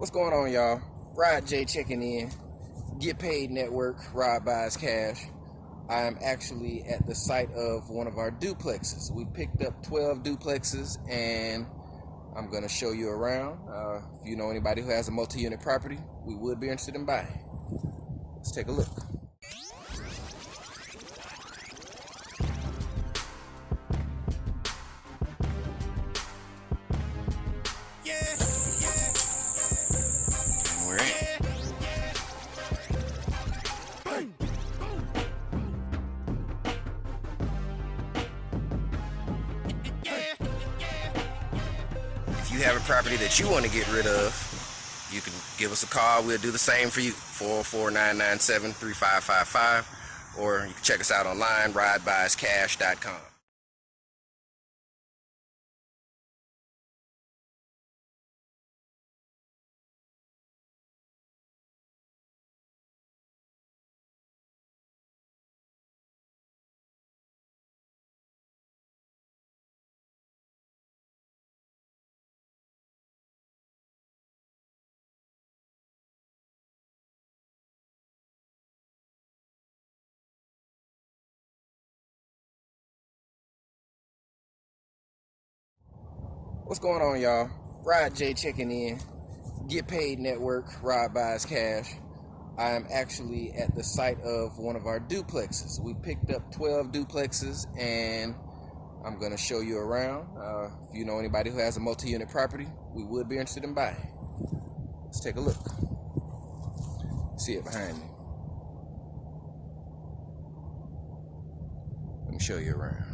What's going on, y'all? Rod J checking in. Get Paid Network, Rod Buys Cash. I am actually at the site of one of our duplexes. We picked up 12 duplexes and I'm going to show you around. If you know anybody who has a multi-unit property, we would be interested in buying. Let's take a look. We're in. If you have a property that you want to get rid of, you can give us a call. We'll do the same for you. 404-997-3555. Or you can check us out online, rodbuyscash.com. What's going on, y'all? Rod J checking in. Get Paid Network, Rod Buys Cash. I am actually at the site of one of our duplexes. We picked up 12 duplexes and I'm going to show you around. If you know anybody who has a multi-unit property, we would be interested in buying. Let's take a look. See it behind me. Let me show you around.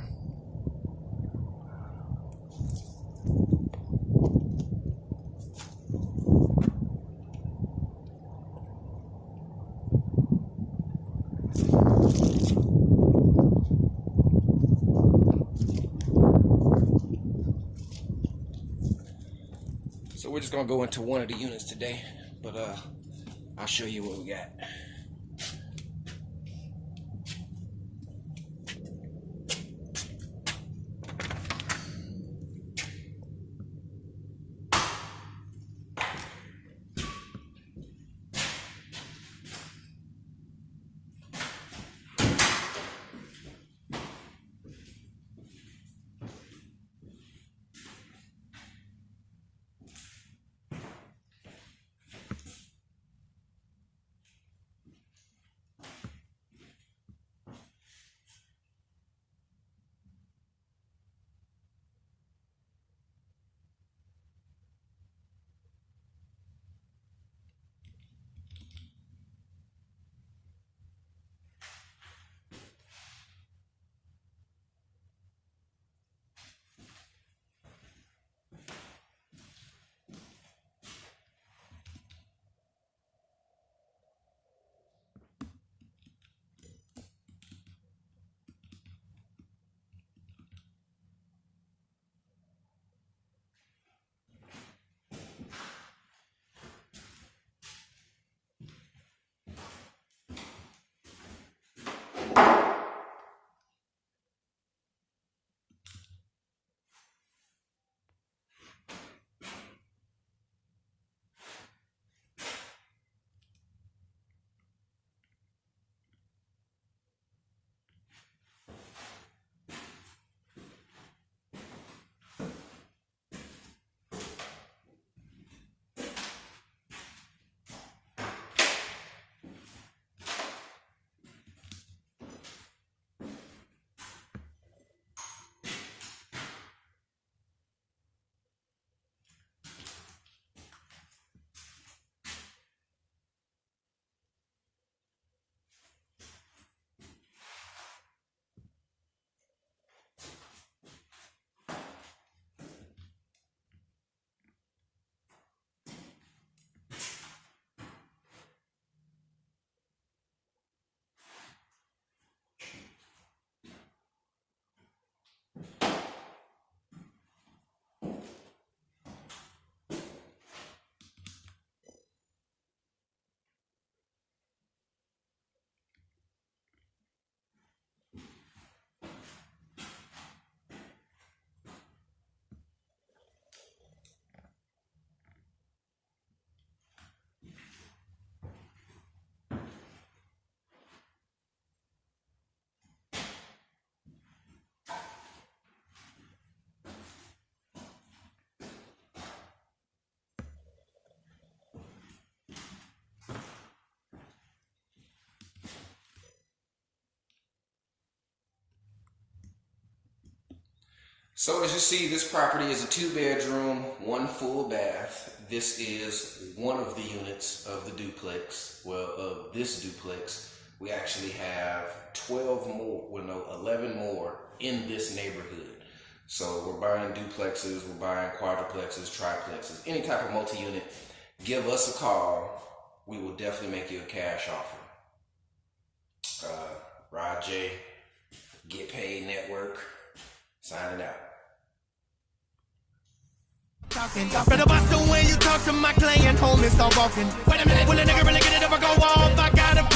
So we're just gonna go into one of the units today, but I'll show you what we got. So as you see, this property is a 2-bedroom, 1 full bath. This is one of the units of the duplex. Well, of this duplex, we actually have 12 more, well no, 11 more in this neighborhood. So we're buying duplexes, we're buying quadruplexes, triplexes, any type of multi-unit. Give us a call. We will definitely make you a cash offer. Rod J, Get Paid Network, signing out. Talking, better bust the way you talk to my client, homie, start walking. Wait a minute, will a nigga really get it if I go off? I gotta